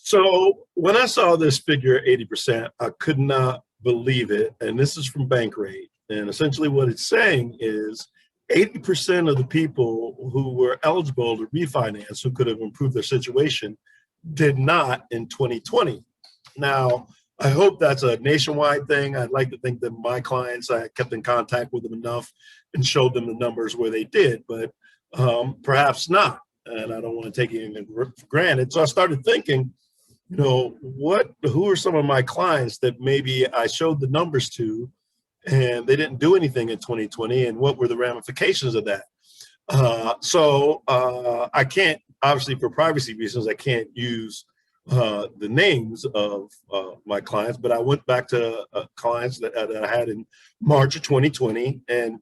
So when I saw this figure, 80%, I could not believe it. And this is from Bankrate. And essentially what it's saying is 80% of the people who were eligible to refinance, who could have improved their situation, did not in 2020. Now, I hope that's a nationwide thing. I'd like to think that my clients, I kept in contact with them enough and showed them the numbers where they did, but perhaps not. And I don't want to take anything for granted. So I started thinking, who are some of my clients that maybe I showed the numbers to and they didn't do anything in 2020, and what were the ramifications of that? I can't, obviously for privacy reasons, I can't use the names of my clients, but I went back to clients that I had in March of 2020. And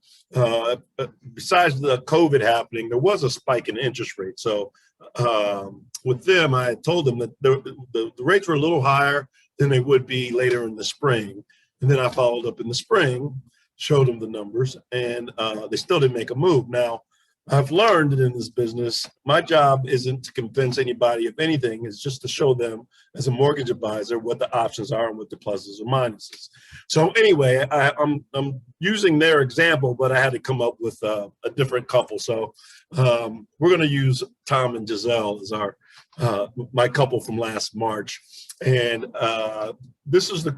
besides the COVID happening, there was a spike in interest rates. So with them, I told them that the rates were a little higher than they would be later in the spring. And then I followed up in the spring, showed them the numbers, and they still didn't make a move. Now, I've learned that in this business, my job isn't to convince anybody of anything. It's just to show them as a mortgage advisor what the options are and what the pluses or minuses. So anyway, I'm using their example, but I had to come up with a different couple. So we're going to use Tom and Giselle as our my couple from last March. And this is the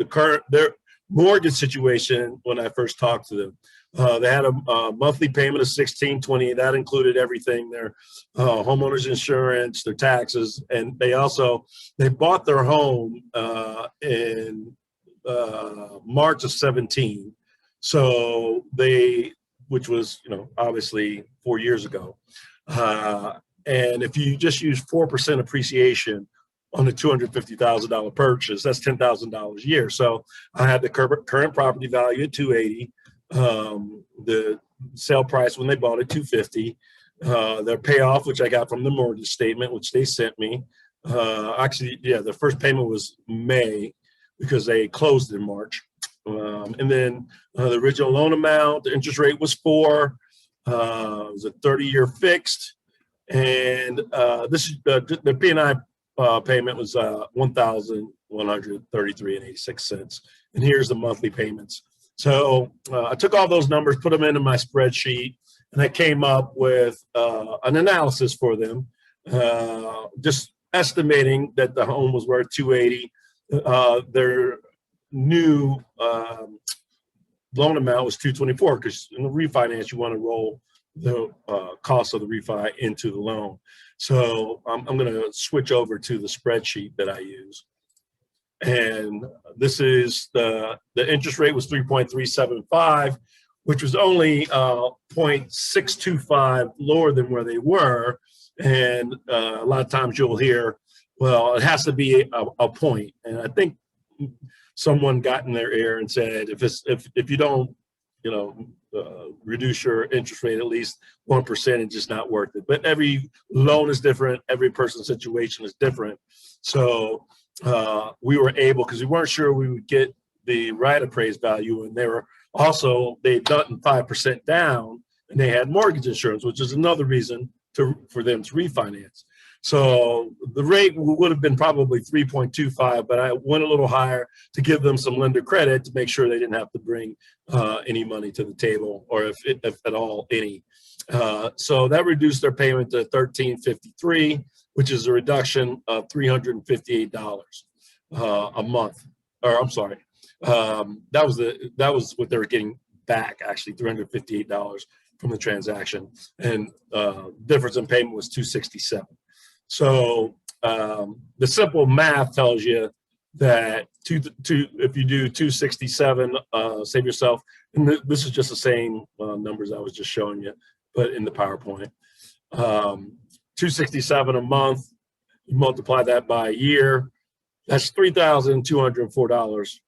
current their mortgage situation when I first talked to them. They had a monthly payment of $1,620. That included everything: their homeowners insurance, their taxes, and they bought their home in March of 17. So which was obviously 4 years ago. And if you just use 4% appreciation on a $250,000 purchase, that's $10,000 a year. So I had the current property value at 280. The sale price when they bought it, 250. Their payoff, which I got from the mortgage statement, which they sent me. The first payment was May because they closed in March. And then the original loan amount, the interest rate was 4. It was a 30-year fixed. And this is the P&I payment was $1,133.86. And here's the monthly payments. So I took all those numbers, put them into my spreadsheet, and I came up with an analysis for them, just estimating that the home was worth 280. Their new loan amount was 224, because in the refinance, you want to roll the cost of the refi into the loan. So I'm going to switch over to the spreadsheet that I use. And this is the interest rate was 3.375, which was only 0.625 lower than where they were. And a lot of times you'll hear, well, it has to be a point. And I think someone got in their ear and said, if you don't, reduce your interest rate at least 1%, it's just not worth it. But every loan is different. Every person's situation is different. So we were able, because we weren't sure we would get the right appraised value, and they'd done 5% down, and they had mortgage insurance, which is another reason for them to refinance. So the rate would have been probably 3.25, but I went a little higher to give them some lender credit to make sure they didn't have to bring any money to the table, or if at all any. So that reduced their payment to $1,353, which is a reduction of $358 a month. Or I'm sorry, that was what they were getting back, actually, $358 from the transaction, and difference in payment was $267. So the simple math tells you that if you do 267, save yourself, and this is just the same numbers I was just showing you, but in the PowerPoint. 267 a month, you multiply that by a year, that's $3,204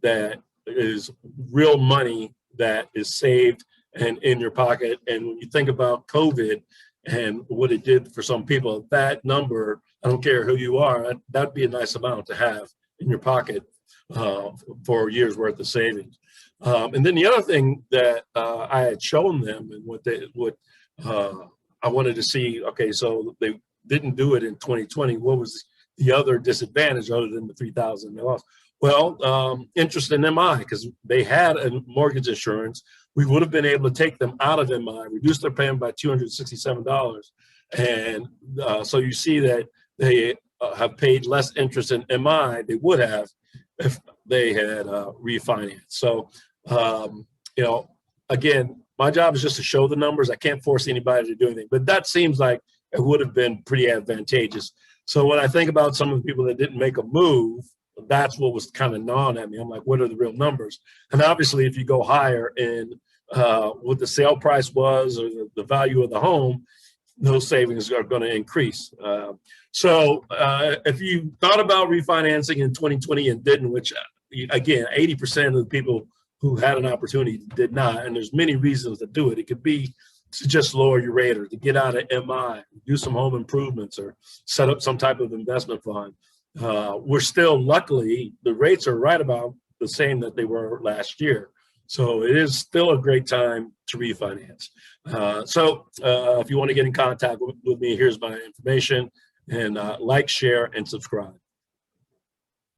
that is real money that is saved and in your pocket. And when you think about COVID and what it did for some people, that number, I don't care who you are, that'd be a nice amount to have in your pocket for a year's worth of savings. And then the other thing that I had shown them, and what I wanted to see, okay, so they didn't do it in 2020. What was the other disadvantage other than the 3,000 they lost? Well, interest in MI, because they had a mortgage insurance. We would have been able to take them out of MI, reduce their payment by $267. And so you see that they have paid less interest in MI they would have if they had refinanced. So, you know, again, my job is just to show the numbers. I can't force anybody to do anything, but that seems like it would have been pretty advantageous. So when I think about some of the people that didn't make a move, that's what was kind of gnawing at me. I'm like, what are the real numbers? And obviously, if you go higher in what the sale price was or the value of the home, those savings are going to increase. So if you thought about refinancing in 2020 and didn't, which again, 80% of the people who had an opportunity did not, and there's many reasons to do it. It could be to just lower your rate, or to get out of MI, do some home improvements, or set up some type of investment fund. We're still, luckily, the rates are right about the same that they were last year. So it is still a great time to refinance. So if you want to get in contact with me, here's my information, and like, share, and subscribe.